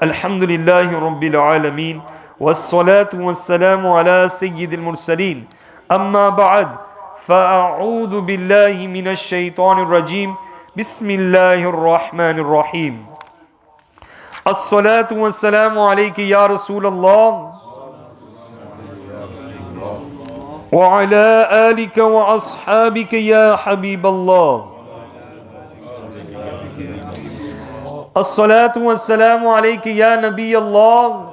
Alhamdulillahi Rabbil Alameen. Wassalatu wassalamu ala Sayyidil Mursaleen. Amma ba'd. Fa'a'udhu billahi minash shaitanir rajim. Bismillahir Rahmanir Rahim. As-salatu wassalamu alayki ya Rasool Allah. Wa ala alika wa ashabika ya Habib Allah. As-salatu wassalamu alayki ya Nabi Allah.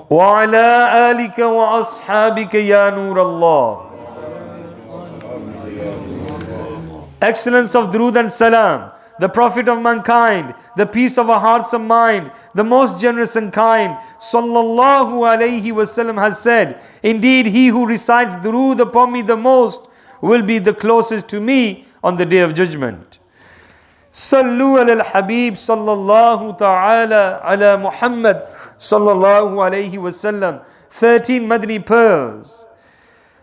Wa ala alika wa ashabika ya Nur Allah. Excellence of Durood and Salam, the Prophet of mankind, the peace of our hearts and mind, the most generous and kind, Sallallahu Alaihi Wasallam has said, indeed he who recites Durood upon me the most will be the closest to me on the day of judgment. Sallu ala al-Habib sallallahu ta'ala ala Muhammad sallallahu alayhi wasallam. 13 Madani pearls.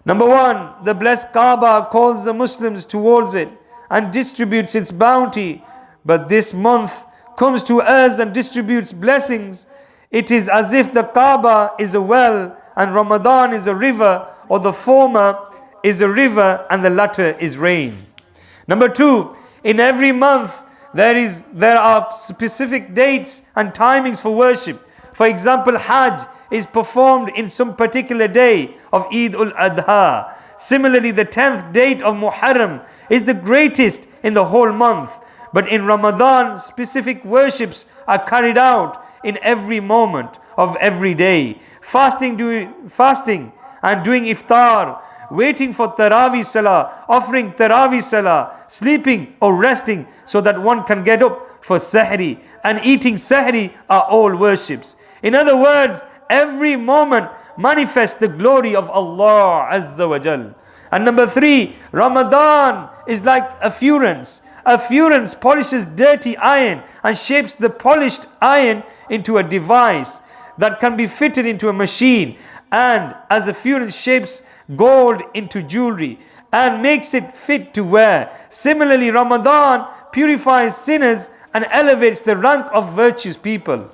Number 1, the blessed Kaaba calls the Muslims towards it and distributes its bounty. But this month comes to us and distributes blessings. It is as if the Kaaba is a well and Ramadan is a river, or the former is a river and the latter is rain. Number 2, in every month there are specific dates and timings for worship. For example, Hajj is performed in some particular day of Eid al-Adha. Similarly, the 10th date of Muharram is the greatest in the whole month. But in Ramadan, specific worships are carried out in every moment of every day. Fasting and doing iftar, waiting for Taraweeh Salah, offering Taraweeh Salah, sleeping or resting so that one can get up for Sahri, and eating Sahri are all worships. In other words, every moment manifests the glory of Allah Azza wa Jal. And number 3, Ramadan is like a furnace. A furnace polishes dirty iron and shapes the polished iron into a device that can be fitted into a machine. And as a furnace shapes gold into jewelry and makes it fit to wear, similarly Ramadan purifies sinners and elevates the rank of virtuous people.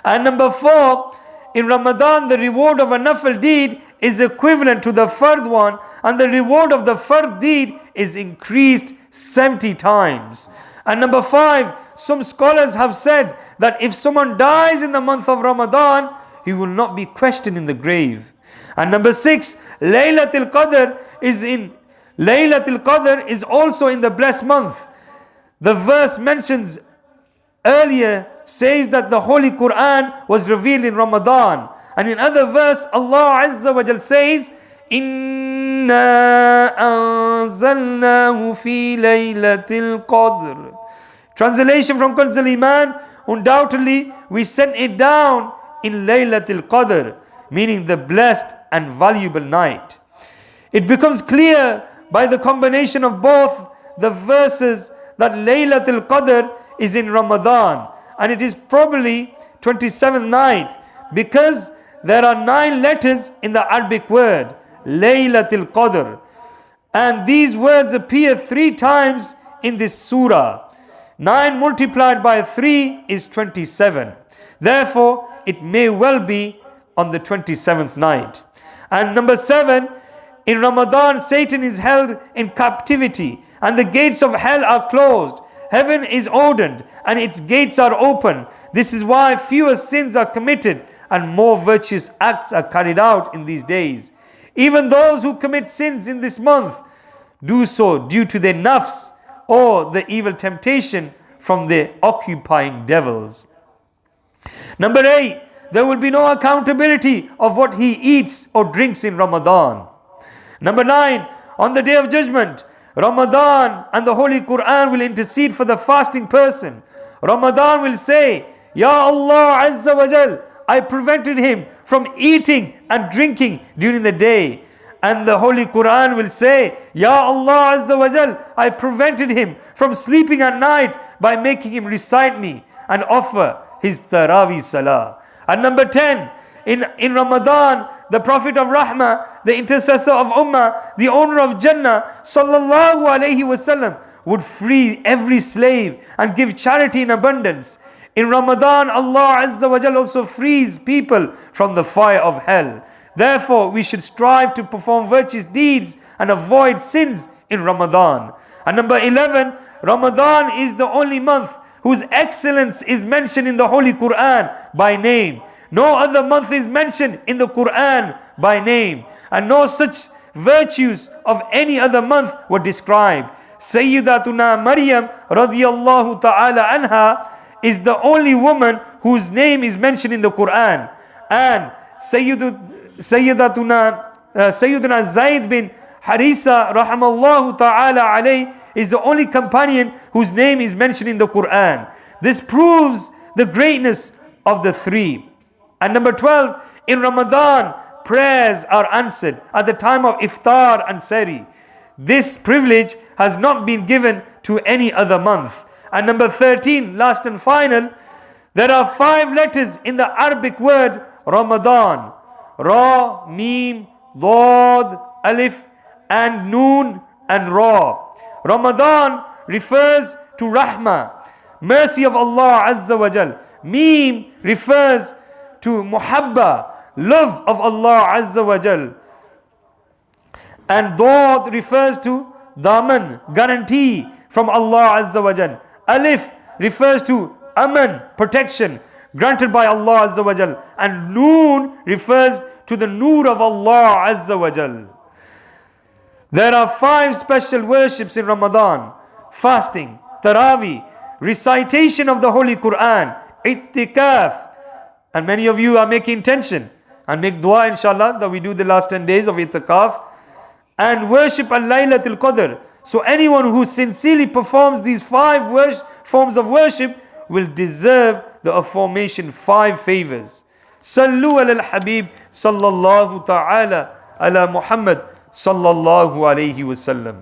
And number 4, in Ramadan the reward of a nafil deed is equivalent to the fard one, and the reward of the fard deed is increased 70 times. And number 5, some scholars have said that if someone dies in the month of Ramadan, he will not be questioned in the grave. And number 6, Laylatul Qadr is also in the blessed month. The verse mentions earlier says that the Holy Quran was revealed in Ramadan. And in other verse, Allah Azza wa Jal says, Inna anzalnahu fi laylatil qadr. Translation from Kanz al-Iman, undoubtedly we sent it down in Laylatul Qadr, meaning the blessed and valuable night. It becomes clear by the combination of both the verses that Laylatul Qadr is in Ramadan, and it is probably 27th night, because there are 9 letters in the Arabic word Laylatul Qadr, and these words appear 3 times in this surah. 9 multiplied by 3 is 27. Therefore, it may well be on the 27th night. And number 7, in Ramadan, Satan is held in captivity and the gates of hell are closed. Heaven is ordained and its gates are open. This is why fewer sins are committed and more virtuous acts are carried out in these days. Even those who commit sins in this month do so due to their nafs or the evil temptation from their occupying devils. Number 8, there will be no accountability of what he eats or drinks in Ramadan. Number 9, on the day of judgment, Ramadan and the Holy Quran will intercede for the fasting person. Ramadan will say, Ya Allah Azza wa Jal, I prevented him from eating and drinking during the day. And the Holy Quran will say, Ya Allah Azza wa Jal, I prevented him from sleeping at night by making him recite me and offer his Taraweeh Salah. And number 10, in Ramadan, the Prophet of Rahmah, the intercessor of Ummah, the owner of Jannah, Sallallahu Alaihi Wasallam, would free every slave and give charity in abundance. In Ramadan, Allah Azza wa Jal also frees people from the fire of hell. Therefore, we should strive to perform virtuous deeds and avoid sins in Ramadan. And number 11, Ramadan is the only month whose excellence is mentioned in the Holy Quran by name. No other month is mentioned in the Quran by name, and no such virtues of any other month were described. Sayyidatuna Maryam radiyallahu ta'ala anha is the only woman whose name is mentioned in the Quran, and Sayyiduna Zayd bin Harisa rahimallahu ta'ala alayh is the only companion whose name is mentioned in the Quran. This proves the greatness of the three. And number 12, in Ramadan, prayers are answered at the time of iftar and sari. This privilege has not been given to any other month. And number 13, last and final, there are 5 letters in the Arabic word Ramadan. Ra, Mim, Dad, Alif, and Noon and Ra. Ramadan refers to Rahmah, mercy of Allah Azza wa Jal. Mim refers to Muhabba, love of Allah Azza wa Jal. And Dad refers to Daman, guarantee from Allah Azza wa Jal. Alif refers to Aman, protection granted by Allah Azza wa Jal. And Noon refers to the Noor of Allah Azza wa Jal. There are 5 special worships in Ramadan: fasting, Taraweeh, recitation of the Holy Quran, Ittikaf. And many of you are making intention and make dua inshallah that we do the last 10 days of Ittikaf, and worship al-Laylatul Qadr. So anyone who sincerely performs these 5 forms of worship will deserve the aforementioned 5 favors. Sallu ala al-Habib sallallahu ta'ala ala Muhammad sallallahu alayhi wa sallam.